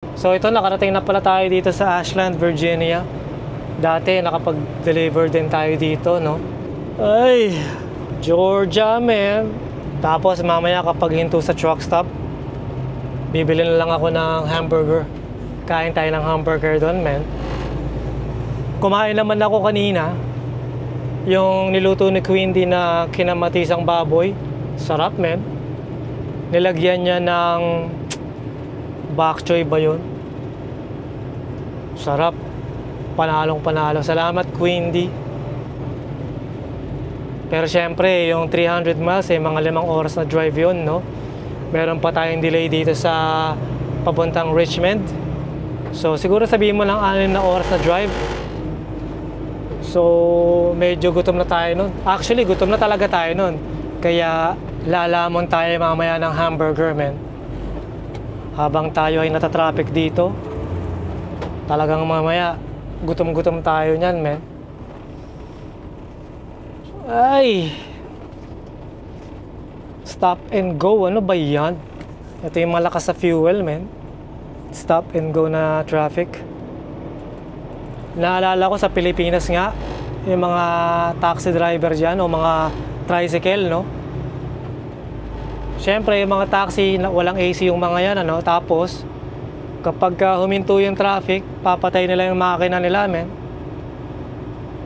So ito, nakarating na pala tayo dito sa Ashland, Virginia. Dati nakapag-deliver din tayo dito, no? Ay, Georgia, man. Tapos mamaya kapag hinto sa truck stop, bibili na lang ako ng hamburger. Kain tayo ng hamburger doon, man. Kumain naman ako kanina. Yung niluto ni Quindy na kinamatisang baboy. Sarap, man. Nilagyan niya ng bok choy ba yun? Sarap. Panalong panalo. Salamat, Quindy. Pero syempre, yung 300 miles, mga 5 oras na drive yun, no? Meron pa tayong delay dito sa papuntang Richmond. So, siguro sabihin mo lang 6 na oras na drive. So, medyo gutom na tayo nun. Actually, gutom na talaga tayo nun. Kaya, lalamon tayo mamaya ng hamburger, man. Habang tayo ay natatraffic dito, talagang mamaya, gutom-gutom tayo nyan, man. Ay! Stop and go. Ano ba yan? Ito yung malakas sa fuel, man. Stop and go na traffic. Naalala ko sa Pilipinas nga, yung mga taxi driver dyan o mga tricycle, no? Siyempre, yung mga taxi, walang AC yung mga yan, ano? Tapos, kapag huminto yung traffic, papatay nila yung makina nila, men.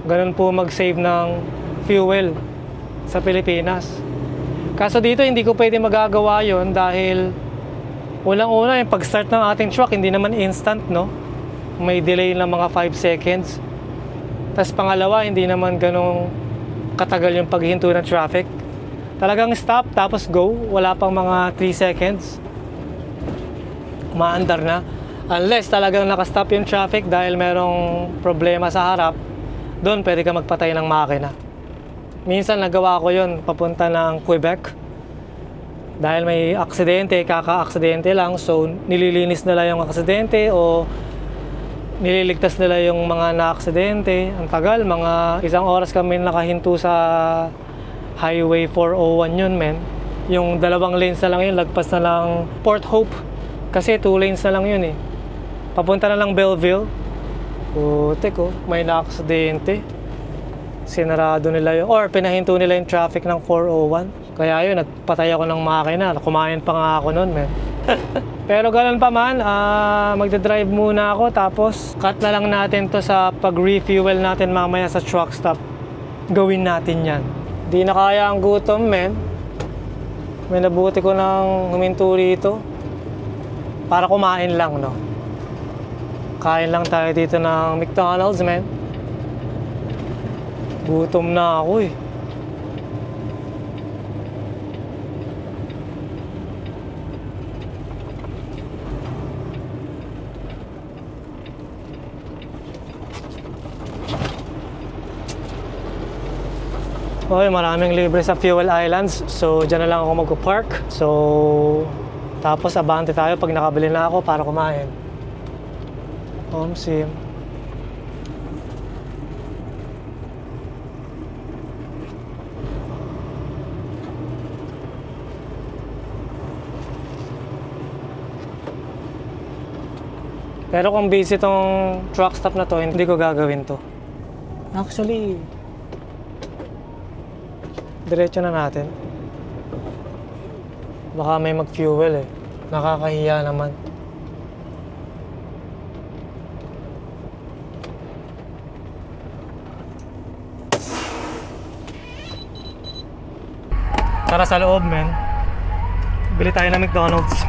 Ganun po mag-save ng fuel sa Pilipinas. Kaso dito, hindi ko pwede magagawa yon dahil unang-una, yung pag-start ng ating truck, hindi naman instant, no? May delay ng mga 5 seconds. Tapos pangalawa, hindi naman ganong katagal yung paghinto ng traffic. Talagang stop, tapos go. Wala pang mga 3 seconds. Umaandar na. Unless talagang nakastop yung traffic dahil merong problema sa harap, doon pwede ka magpatay ng makina. Minsan nagawa ko yun papunta ng Quebec. Dahil may aksidente, kaka-aksidente lang, so nililinis nila yung aksidente o nililigtas nila yung mga na-aksidente. Ang tagal, mga 1 oras kami nakahinto sa Highway 401 yun, men. Yung 2 lanes na lang yun, lagpas na lang Port Hope. Kasi 2 lanes na lang yun eh. Papunta na lang Belleville. Putik oh, may na-aksidente. Sinarado nila yun, or pinahinto nila yung traffic ng 401. Kaya yun, nagpatay ako ng makina. Kumain pa nga ako nun, men. Pero ganun pa man, magdadrive muna ako. Tapos cut na lang natin to sa pag-refuel natin mamaya sa truck stop. Gawin natin yan. Di na kaya ang gutom, men. May nabuti ko ng huminto rito para kumain lang, no? Kain lang tayo dito ng McDonald's, men. Gutom na ako eh. Okay, maraming libre sa Fuel Islands. So, dyan na lang ako magpo-park. So, tapos abante tayo pag nakabili na ako para kumain. Sim. Pero kung busy tong truck stop na to, hindi ko gagawin to. Actually, diretso na natin. Baka may mag-fuel eh. Nakakahiya naman. Tara sa loob, men. Bili tayo ng McDonald's.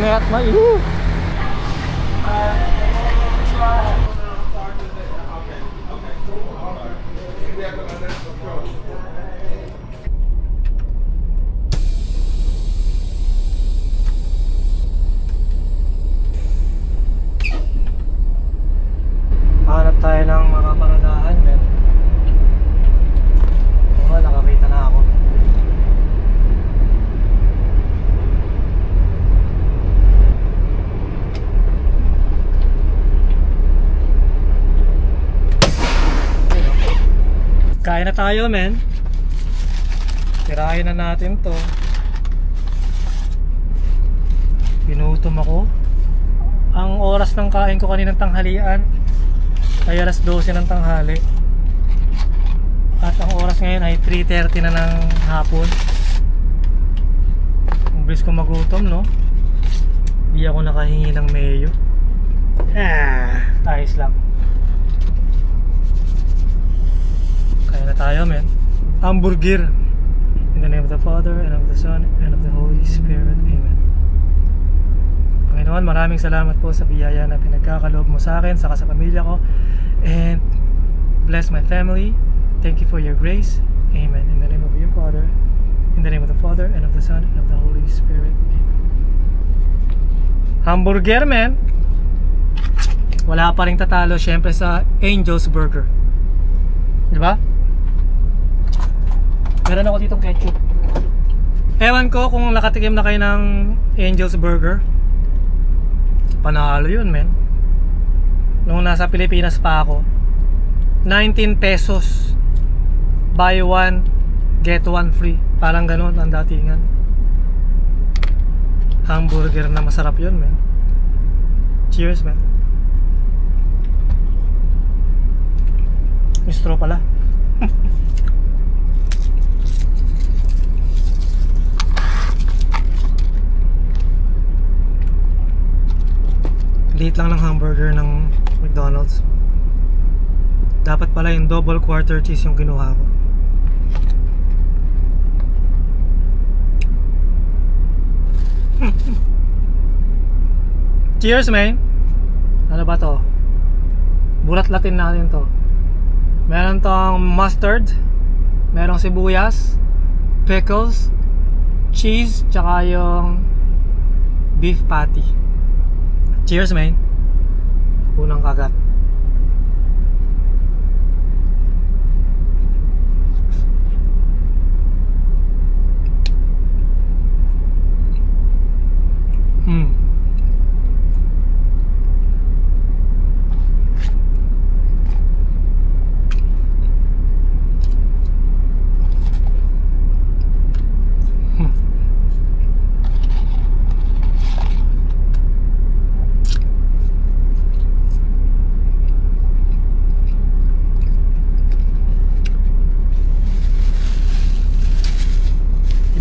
Not my... Hanap tayo ng mga paradahan, men. Oo, nakakita na ako. Kain na tayo, men. Tirahin na natin to. gutom ako. Ang oras ng kain ko kaninang tanghalian ay alas 12 ng tanghali. At ang oras ngayon ay 3:30 na ng hapon. Ang bilis ko magutom, no? Di ako nakahingi ng mayo. Ayos lang. Kaya na tayo, men. Hamburger. In the name of the Father, and of the Son, and of the Holy Spirit. Amen. Panginoon, maraming salamat po sa biyaya na pinagkakaloob mo sa akin, saka sa pamilya ko. And bless my family. Thank you for your grace. Amen. In the name of your Father, in the name of the Father, and of the Son, and of the Holy Spirit. Amen. Hamburger, man. Wala pa rin tatalo syempre sa Angel's Burger. Diba? Meron ako ditong ketchup. Ewan ko kung nakatikim na kayo ng Angel's Burger. Panalo yun, men. Nung nasa Pilipinas pa ako, 19 pesos. Buy one, get one free. Parang ganun ang datingan. Hamburger na masarap yun, men. Cheers, men. May straw pala. Liit lang ng hamburger ng McDonald's. Dapat pala yung double quarter cheese yung kinuha ko. Cheers, man. Ano ba to? Bulat-latin natin to. Meron tong mustard, merong sibuyas, pickles, cheese, tsaka yung beef patty. Cheers, man. Unang kagat.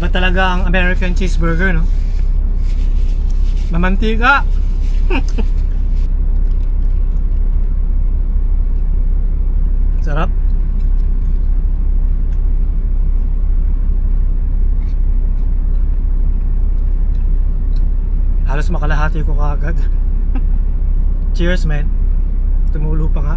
Iba talaga ang American cheeseburger, no? Mamantika. Sarap. Halos makalahati ko kaagad. Cheers, man. Tumulo pa nga.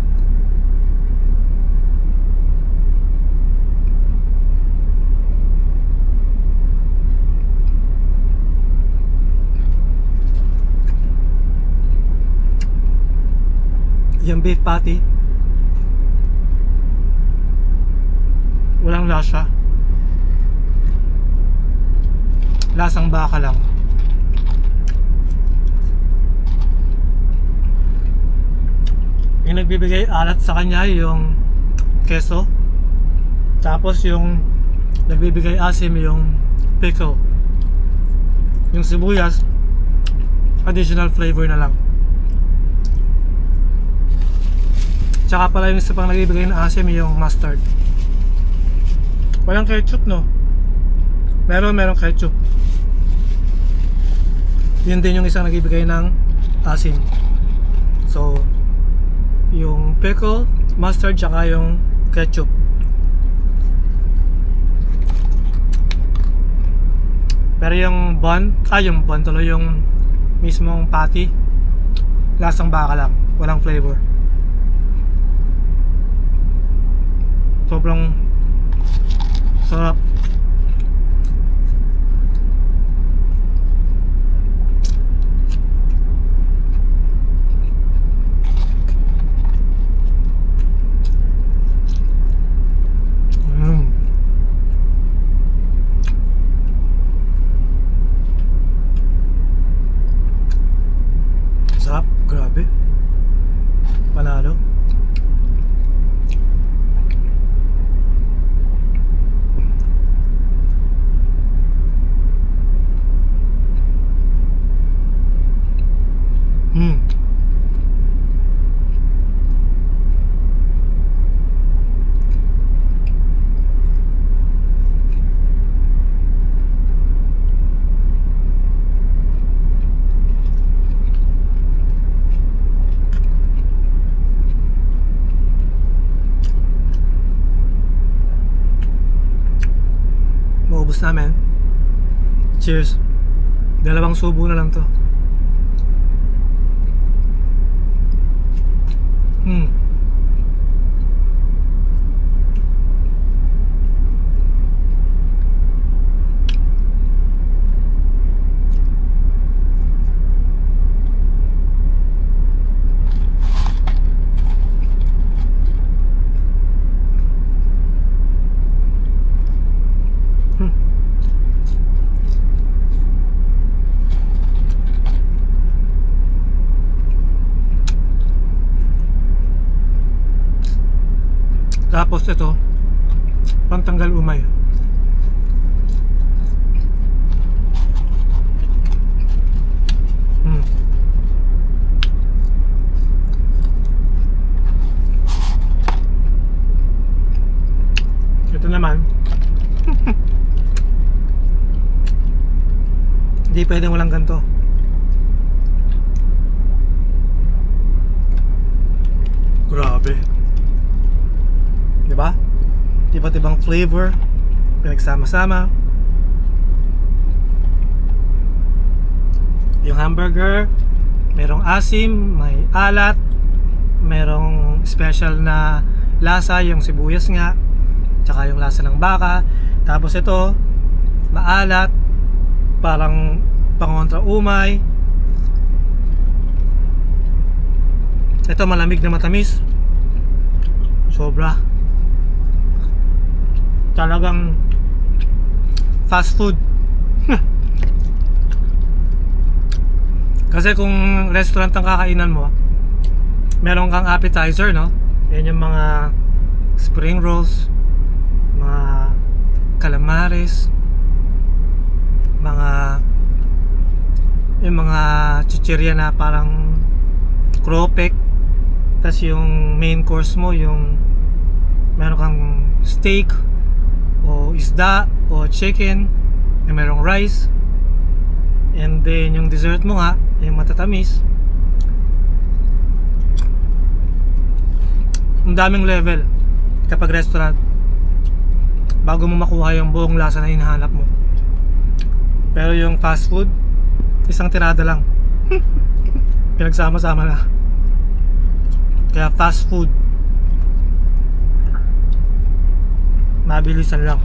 Yung beef patty, walang lasa. Lasang baka lang. Yung nagbibigay alat sa kanya yung keso. Tapos yung nagbibigay asim yung pickle. Yung sibuyas, additional flavor na lang. Tsaka pala yung isa pang nagbibigay ng asim yung mustard. Walang ketchup, no? Merong ketchup. Yun din yung isang nagbibigay ng asim. So yung pickle, mustard, tsaka yung ketchup. Pero yung bun tuloy, yung mismong patty, lasang baka lang, walang flavor. Sobrang sarap. Sarap, grabe. Panalo. namin. Cheers. Dalawang subo na lang to. Tapos ito, pantanggal umay. Ito naman, hindi pwedeng walang ganito. Grabe. Diba? Iba't ibang flavor pinagsama-sama. Yung hamburger merong asim, may alat, merong special na lasa, yung sibuyas nga, tsaka yung lasa ng baka. Tapos ito maalat, parang pangontra umay. Ito malamig na matamis, sobra. Talagang fast food. Kasi kung restaurant ang kakainan mo, meron kang appetizer, no? Yan yung mga spring rolls, mga calamares, yung mga chichirya na parang cropek. Tas yung main course mo, yung meron kang steak o isda o chicken, yung merong rice, and then yung dessert mo nga, yung matatamis. Ang daming level kapag restaurant bago mo makuha yung buong lasa na hinahanap mo. Pero yung fast food, isang tirada lang. Pinagsama-sama na. Kaya fast food, mabilisan lang.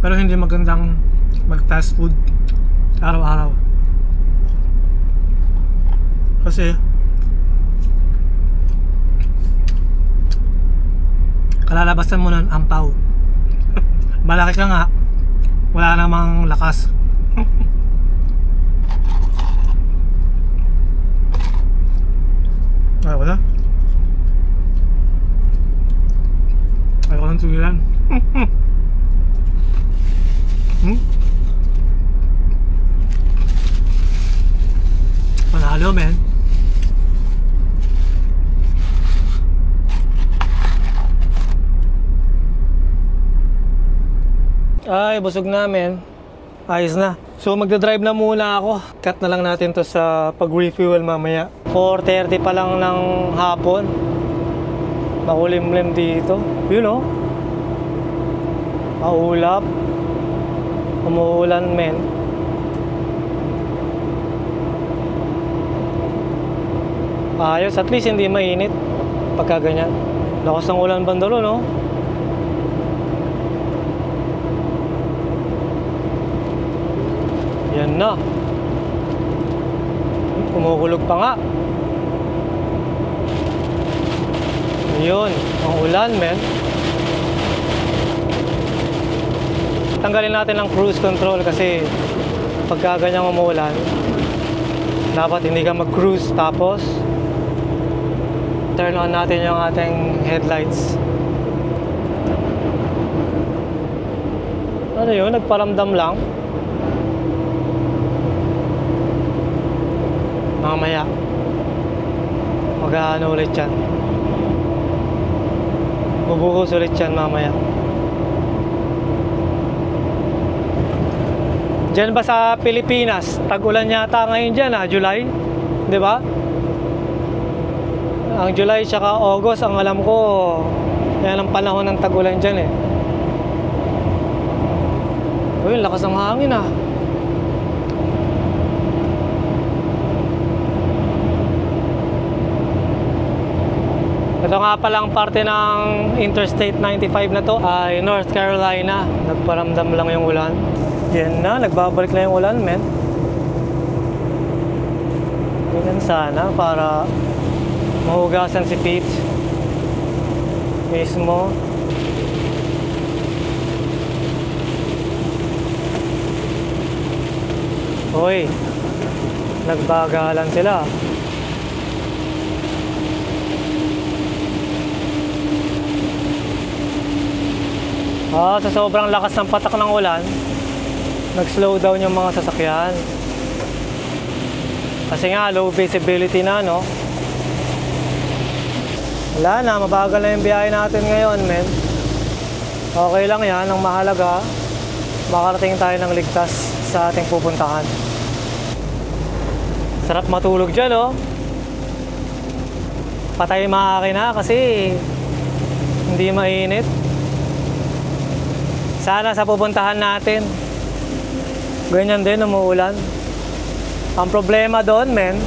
Pero hindi magandang mag fast food araw-araw. Kasi kalalabasan mo ng ampaw. Malaki ka nga, wala namang lakas. Ay, wala. Ayaw ko ng tugilan. Panalo, men. Ay, busog namin. Ayos na. So magdadrive na muna ako. Cut na lang natin to sa pag-refuel mamaya. 4:30 pa lang ng hapon. Makulimlim dito. You know, maulap. Umuulan, men. Ayos, at least hindi mainit pagka ganyan. Lakas ng ulan bandalo, no? Yan na. Kumukulog pa nga. Ayun, ang ulan, men. Tanggalin natin ang cruise control kasi pagka ganyang umuulan, dapat hindi ka mag-cruise. Tapos turn on natin yung ating headlights. Ano yun? Nagparamdam lang. Mamaya mag-ano ulit yan. Bubuhos ulit yan mamaya. Diyan ba sa Pilipinas, tag-ulan yata ngayon dyan July, di ba? Ang July tsaka August, ang alam ko, yan ang panahon ng tag-ulan dyan eh. Uy, lakas ng hangin Ito nga palang parte ng Interstate 95 na to ay North Carolina. Nagparamdam lang yung ulan. Yan na, nagbabalik na yung ulan, men. Ganyan sana para mahugasan si Pete mismo. Hoy, nagbagalan sila. Sa sobrang lakas ng patak ng ulan, nag-slow down yung mga sasakyan. Kasi nga, low visibility na, no? Wala na, mabagal na yung biyahe natin ngayon, men. Okay lang yan, ang mahalaga, makarating tayo ng ligtas sa ating pupuntahan. Sarap matulog dyan, oh. Patay makina kasi hindi mainit. Sana sa pupuntahan natin, ganyan din, umuulan. Ang problema doon, men,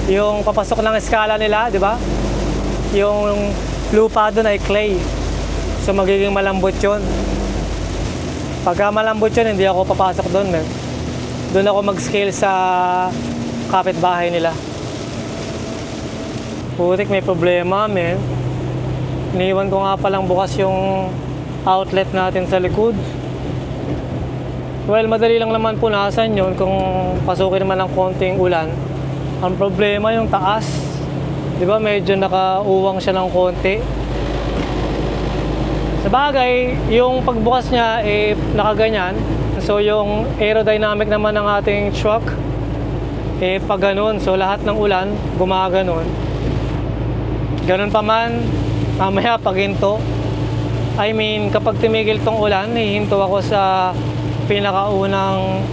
yung papasok ng eskala nila, di ba? Yung lupa doon ay clay. So magiging malambot yun. Pagka malambot yun, hindi ako papasok doon, men. Doon ako mag-scale sa kapitbahay nila. Putik, may problema, men. Iniwan ko nga palang bukas yung outlet natin sa likod. Well, madali lang naman punasan yun kung pasukin naman ng konting ulan. Ang problema yung taas. Di ba medyo nakauwang siya ng konti. Sa bagay, yung pagbukas niya nakaganyan. So yung aerodynamic naman ng ating truck pag ganun. So lahat ng ulan gumaganon. Ganun pa man, mamaya pag hinto, I mean, kapag tumigil tong ulan, hihinto ako sa pinakaunang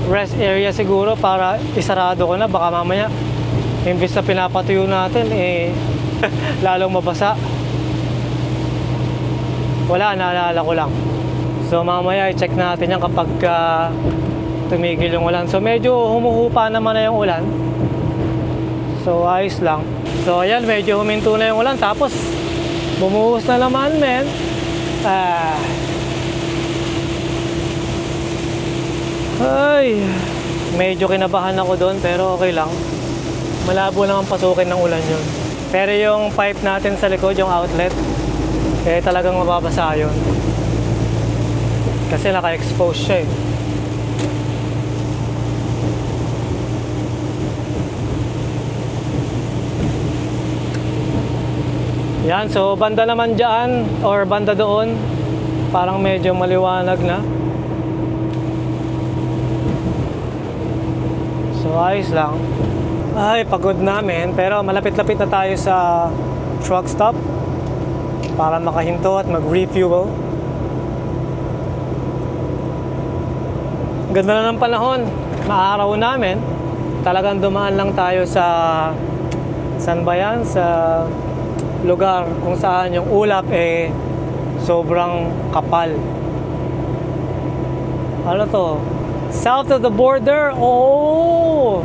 rest area siguro para isarado ko na. Baka mamaya, imbis na pinapatuyo natin, lalong mabasa. Wala, naalala ko lang. So mamaya, i-check natin yan kapag tumigil yung ulan. So medyo humuhupa naman na yung ulan. So ayos lang. So ayan, medyo huminto na yung ulan. Tapos, bumuhos na naman, men. Ay, medyo kinabahan ako doon, pero okay lang. Malabo naman pasukin ng ulan yun. Pero yung pipe natin sa likod, yung outlet, talagang mababasa yun. Kasi naka-expose siya Yan, so banda naman dyan or banda doon, parang medyo maliwanag na. So ayos lang. Ay, pagod namin, pero malapit-lapit na tayo sa truck stop para makahinto at mag-refuel. Ganda na ng panahon, maaraw namin. Talagang dumaan lang tayo sa saan ba yan? Sa lugar kung saan yung ulap sobrang kapal. Ano to? South of the border? Oh!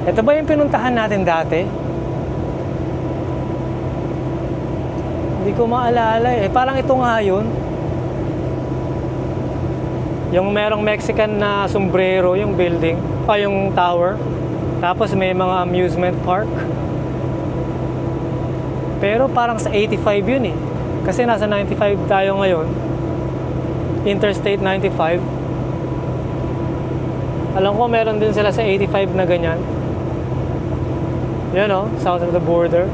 Ito ba yung pinuntahan natin dati? Hindi ko maalala Parang ito nga yun. Yung merong Mexican na sombrero, yung building, yung tower. Tapos may mga amusement park. Pero parang sa 85 yun Kasi nasa 95 tayo ngayon. Interstate 95. Alam ko meron din sila sa 85 na ganyan. Yan south of the border.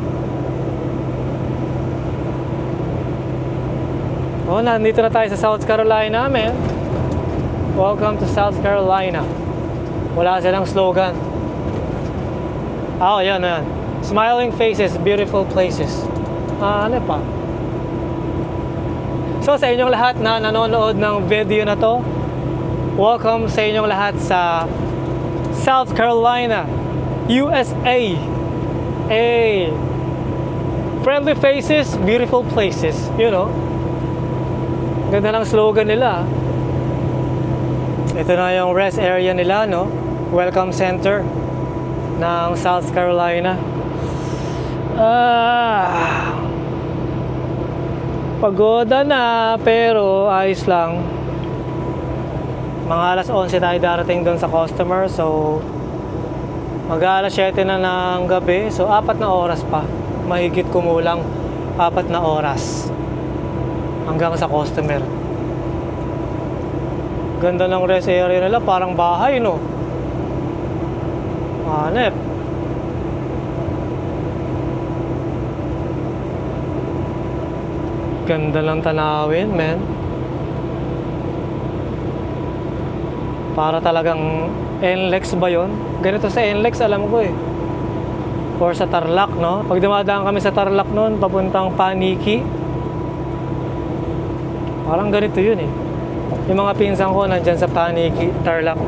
Nandito na tayo sa South Carolina, man. Welcome to South Carolina. Wala silang slogan. Yan. Smiling faces, beautiful places. Ano pa? So sa inyong lahat na nanonood ng video na to, Welcome sa inyong lahat sa South Carolina, USA. Hey, friendly faces, beautiful places. You know, ganda ng slogan nila. Ito na yung rest area nila, no? Welcome center ng South Carolina. Pagoda na, pero ayos lang. Mga alas 11 tayo darating doon sa customer. So mag-alas 7 na ng gabi. So 4 na oras pa. Mahigit kumulang 4 na oras hanggang sa customer. Ganda ng rest area nila. Parang bahay, no? Hanep. Ganda ng tanawin, man. Para talagang NLEX ba yun? Ganito sa NLEX, alam ko eh. Or sa Tarlac, no? Pag dumadaan kami sa Tarlac noon, papuntang Paniki, parang ganito yun eh. Yung mga pinsan ko nandyan sa Paniki, Tarlac.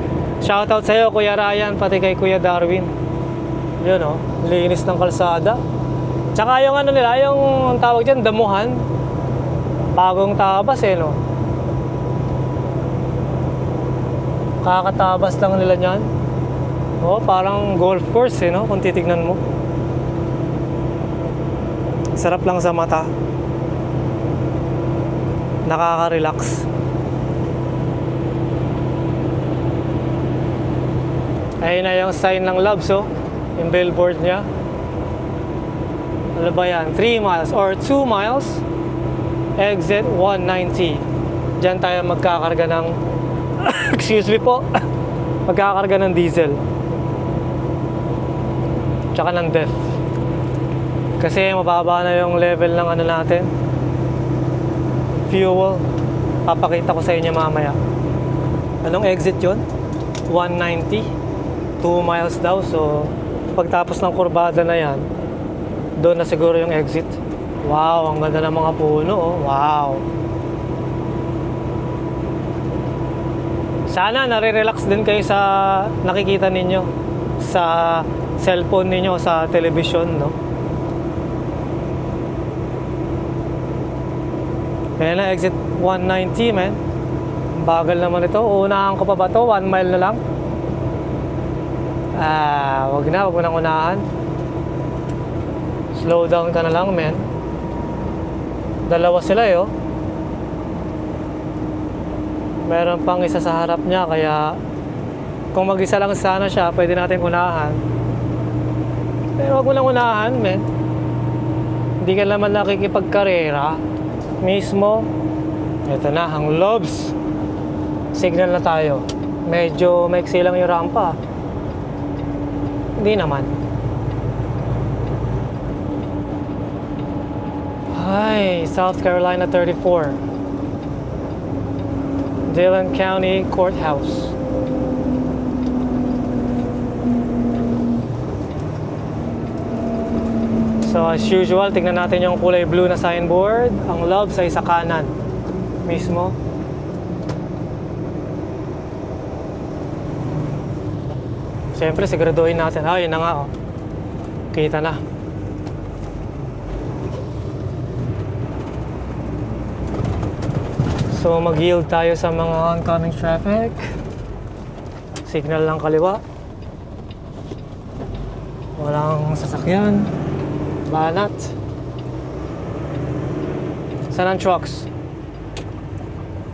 Shoutout sa'yo, Kuya Ryan, pati kay Kuya Darwin. Yun, no? Linis ng kalsada. Tsaka yung ano nila, yung tawag dyan, damuhan. Bagong tabas eh, no? Kakatabas lang nila niyan. Oh, parang golf course eh, no? Kung titignan mo. Sarap lang sa mata. Nakaka-relax. Ayun na yung sign ng Loves, oh. Yung billboard niya. Ano ba yan? 3 miles or 2 miles. Exit 190. Diyan tayo magkakarga ng excuse me po. Magkakarga ng diesel. Tsaka ng DEF. Kasi mababa na yung level ng ano natin. Fuel. Papakita ko sa inyo mamaya. Anong exit yun? 190. 2 miles daw. So pagtapos ng kurbada na yan, doon na siguro yung exit. Wow, ang ganda ng mga puno, oh. Wow. Sana nare-relax din kayo sa nakikita ninyo sa cellphone ninyo, sa television, no? Kaya na, exit 190, man. Bagal naman ito. Unahan ko pa ba to? 1 mile na lang. Wag mo nang unahan. Slow down ka na lang, man. Dalawa sila, eh, oh. Meron pang isa sa harap niya, kaya kung mag-isa lang sana siya, pwede natin unahan. Pero wag mo lang unahan, men. Hindi ka naman nakikipagkarera mismo. Ito na, ang Loves. Signal na tayo. Medyo maiksi lang yung rampa. Hindi naman. Hi, South Carolina 34. Dillon County Courthouse. So as usual, tingnan natin yung kulay blue na signboard. Ang Loves ay sa kanan mismo. Siyempre, siguraduhin natin. Yun na nga, oh. Kita na. So mag-yield tayo sa mga oncoming traffic. Signal lang kaliwa. Walang sasakyan. Banat. Saan ang trucks?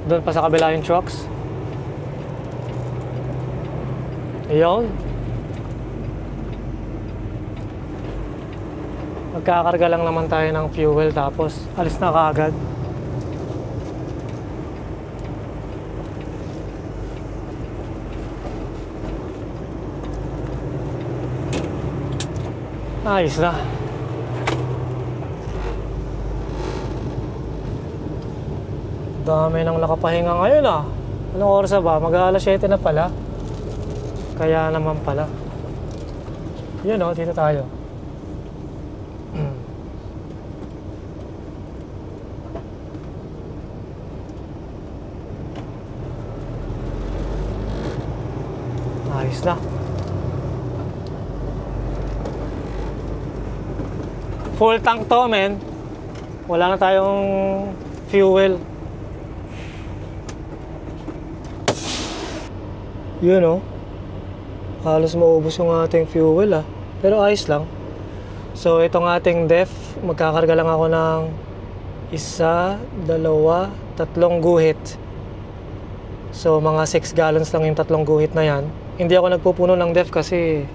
Doon pa sa kabila yung trucks. Ayun. Magkakarga lang naman tayo ng fuel tapos alis na kaagad. Ayos na. Dami nang nakapahinga ngayon, ah. Anong oras na ba? Mag-alas 7 na pala. Kaya naman pala. Yun, oh, dito tayo. Ayos na. Full tank to, men. Wala na tayong fuel. Yun oh. Halos maubos yung ating fuel ah. Pero ayos lang. So itong ating def, magkakarga lang ako ng 1, 2, 3 guhit. So mga 6 gallons lang yung 3 guhit na yan. Hindi ako nagpupuno ng def kasi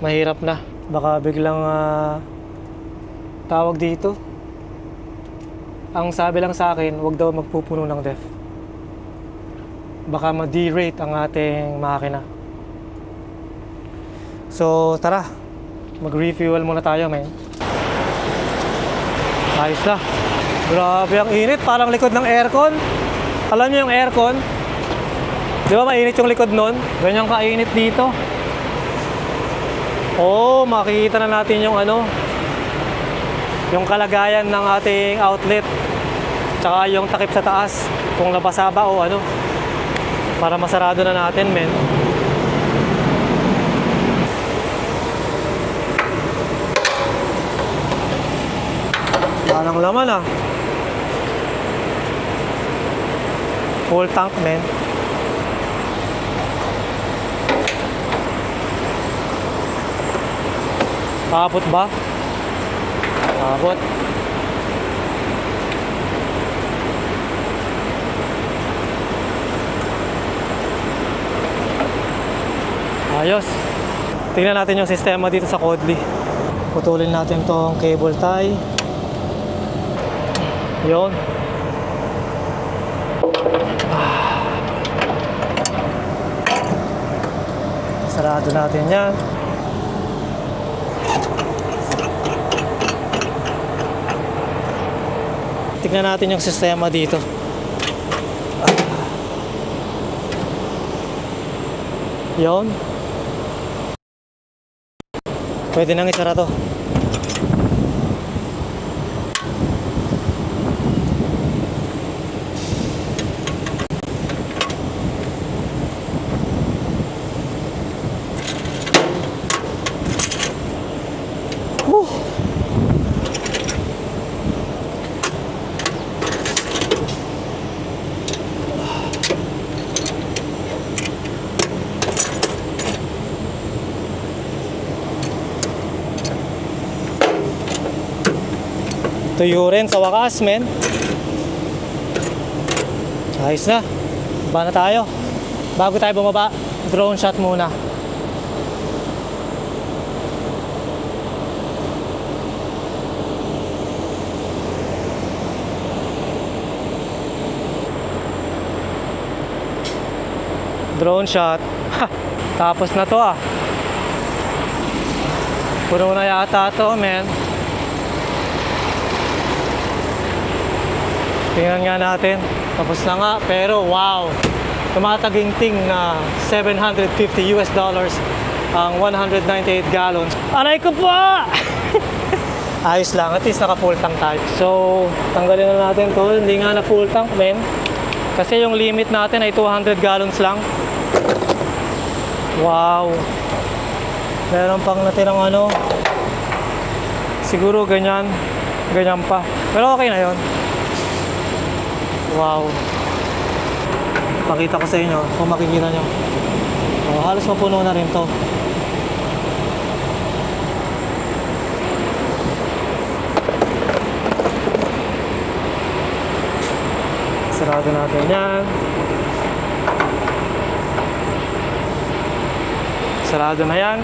mahirap na. Baka biglang tawag dito. Ang sabi lang sa akin, wag daw magpupuno ng def. Baka ma-derate ang ating makina. So tara, mag-refuel muna tayo, men. Ayos na. Grabe ang init, parang likod ng aircon. Alam niyo yung aircon? Di ba mainit yung likod nun? Ganyan kainit dito. Oh, makikita na natin yung yung kalagayan ng ating outlet. Tsaka yung takip sa taas, kung nabasa ba o para masarado na natin, men. Walang laman ah. Full tank, men. Paabot ba? Paabot. Ayos. Tingnan natin yung sistema dito sa Kodli. Putulin natin tong cable tie. Yun. Sarado natin yan. Tingnan natin yung sistema dito. Yun. Pwede nang isara to. Tuyo rin sa wakas, men. Ayos na. Baba na tayo. Bago tayo bumaba, drone shot muna. Drone shot. Tapos na to ah. Puno na yata to, men. Tingnan nga natin. Tapos na nga. Pero wow. Tumataginting na $750 ang 198 gallons. Aray ko po! Ayos lang. At least naka full tank tayo. So, tanggalin na natin to. Hindi nga na full tank, men. Kasi yung limit natin ay 200 gallons lang. Wow. Meron pang natirang siguro ganyan. Ganyan pa. Pero okay na yon. Wow. Pakita ko sa inyo kung makikita nyo. Oh, halos mapuno na rin to. Sarado natin yan. Sarado na yan.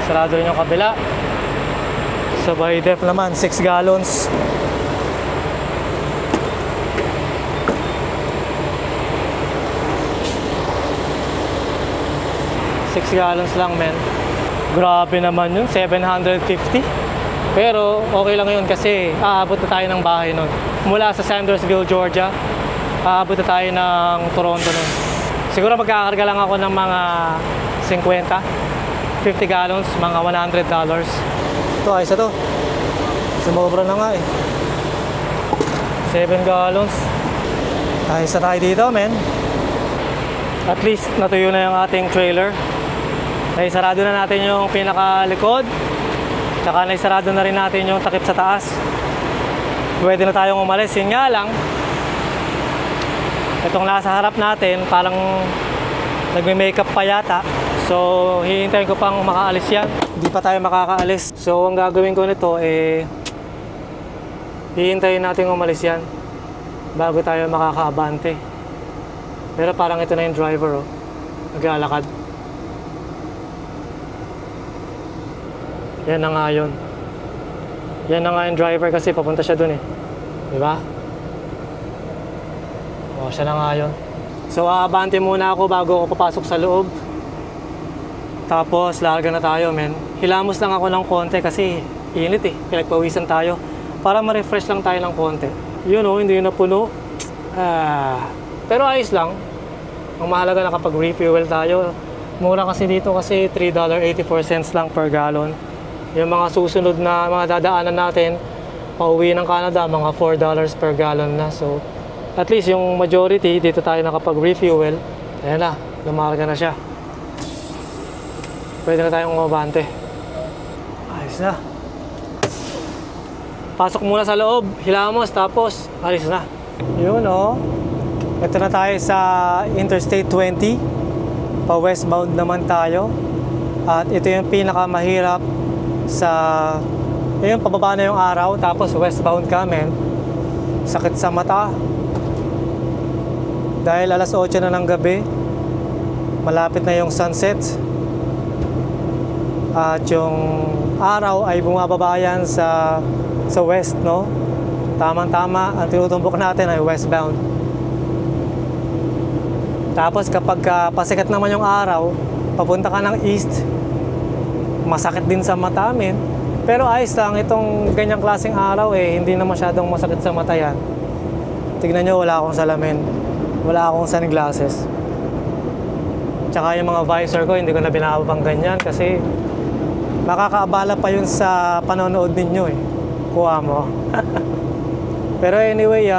Sarado rin yung kabila. Sabay def naman 6 gallons. 6 gallons lang, men. Grabe naman yun, 750. Pero okay lang yun kasi aabot na tayo ng bahay nun. Mula sa Sandersville, Georgia, aabot na tayo ng Toronto nun. Siguro magkakarga lang ako ng mga 50 gallons, mga $100. Ito, ayos na to. Sumobra na nga eh. 7 gallons. Ayos na tayo dito, men. At least natuyo na yung ating trailer. Naisarado na natin yung pinakalikod. Tsaka naisarado na rin natin yung takip sa taas. Pwede na tayong umalis. Yun nga lang, itong nasa harap natin parang nagme-makeup pa yata. So hihintayin ko pang makaalis yan. Hindi pa tayo makakaalis. So ang gagawin ko nito hihintayin natin umalis yan bago tayo makakaabante. Pero parang ito na yung driver, oh. Naglalakad. Yan na nga yun. Yan na nga yung driver kasi papunta siya dun eh. Diba? O, siya na nga yun. So, aabante muna ako bago ako papasok sa loob. Tapos, larga na tayo, men. Hilamos lang ako ng konti kasi init eh. Pinagpawisan tayo. Para ma-refresh lang tayo ng konti. Yun oh, hindi na puno. Pero ayos lang. Ang mahalaga nakapag-refuel tayo. Mura kasi dito kasi $3.84 lang per gallon. Yung mga susunod na mga dadaanan natin, pauwi ng Canada, mga $4 per gallon na. So, at least yung majority, dito tayo nakapag-refuel. Ayan na, lumarga na siya. Pwede na tayong umabante. Ayos na. Pasok muna sa loob, hilamos, tapos alis na. Yun oh. Ito na tayo sa Interstate 20. Pa westbound naman tayo. At ito yung pinakamahirap sa... Ayun, pababa na yung araw, tapos westbound kami. Sakit sa mata. Dahil alas 8 na ng gabi. Malapit na yung sunset. At yung araw ay bumababa yan sa west, no? Tamang-tama, ang tinutumbok natin ay westbound. Tapos kapag pasikat naman yung araw, papunta ka ng east, masakit din sa mata, men. Pero ayos lang, itong ganyang klaseng araw hindi na masyadong masakit sa mata yan. Tignan nyo, wala akong salamin. Wala akong sunglasses. Tsaka yung mga visor ko, hindi ko na binababang ganyan kasi makakaabala pa yun sa panonood ninyo eh. Kuha mo. Pero anyway,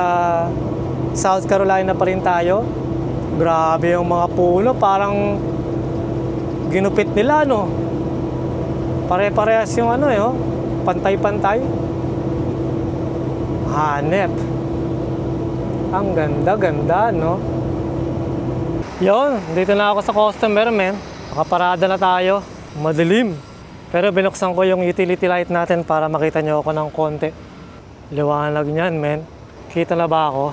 South Carolina pa rin tayo. Grabe yung mga puno, parang ginupit nila, no? Pare-parehas yung pantay-pantay. Hanep. Ang ganda-ganda, no? Yun, dito na ako sa customer, men. Nakaparada na tayo. Madilim. Pero binuksan ko yung utility light natin para makita nyo ako ng konti. Liwanag niyan, men. Kita na ba ako?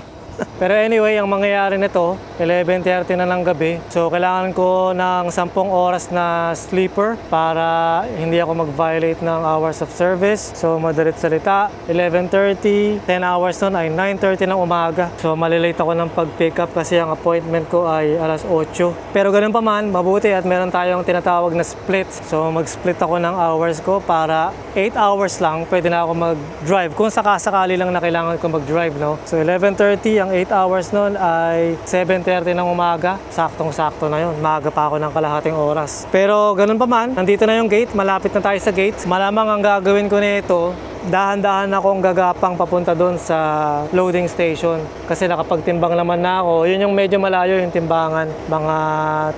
Pero anyway, ang mangyayari nito, 11:30 na ng gabi. So, kailangan ko ng 10 oras na sleeper para hindi ako mag-violate ng hours of service. So, madalit salita, 11:30, 10 hours nun ay 9:30 ng umaga. So, malilate ako ng pag-pick up kasi ang appointment ko ay alas 8. Pero ganun pa man, mabuti at meron tayong tinatawag na split. So, mag-split ako ng hours ko para 8 hours lang, pwede na ako mag-drive. Kung sakasakali lang na kailangan ko mag-drive, no? So, 11:30, ang 8 hours nun ay 7:30 ng umaga. Saktong-sakto na yun. Maaga pa ako ng kalahating oras. Pero ganun pa man, nandito na yung gate. Malapit na tayo sa gate. Malamang ang gagawin ko nito, dahan-dahan akong gagapang papunta doon sa loading station. Kasi nakapagtimbang naman na ako. Yun yung medyo malayo yung timbangan. Mga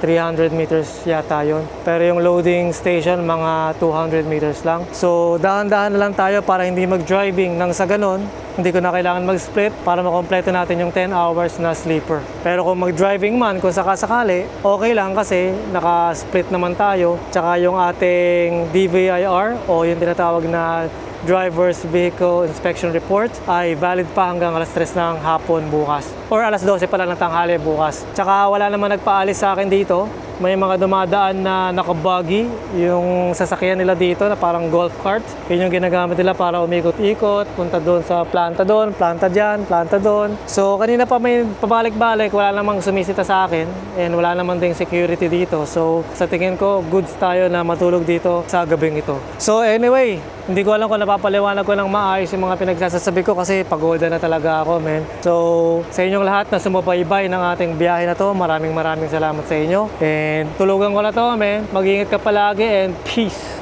300 meters yata yun. Pero yung loading station, mga 200 meters lang. So, dahan-dahan na lang tayo para hindi mag-driving. Nang sa ganon, hindi ko na kailangan mag-split para makompleto natin yung 10 hours na sleeper. Pero kung mag-driving man, kung sakasakali, okay lang kasi naka-split naman tayo. Tsaka yung ating DVIR o yung tinatawag na Driver's Vehicle Inspection Report ay valid pa hanggang alas 3 ng hapon bukas. Or alas 12 pala ng tanghali bukas. Tsaka wala naman nagpaalis sa akin dito. May mga dumadaan na nakabuggy, yung sasakyan nila dito na parang golf cart. Yun yung ginagamit nila para umikot-ikot, punta doon sa planta doon, planta dyan, planta doon. So kanina pa may pabalik-balik, wala namang sumisita sa akin and wala namang ding security dito. So sa tingin ko, goods tayo na matulog dito sa gabing ito. So anyway, hindi ko alam kung napapaliwanag ko ng maayos yung mga pinagsasabi ko kasi pagoda na talaga ako, men. So sa inyong lahat na sumubaybay ng ating biyahe na to, maraming salamat sa inyo. And tulugan ko na to, men. Mag-ingat ka palagi and peace!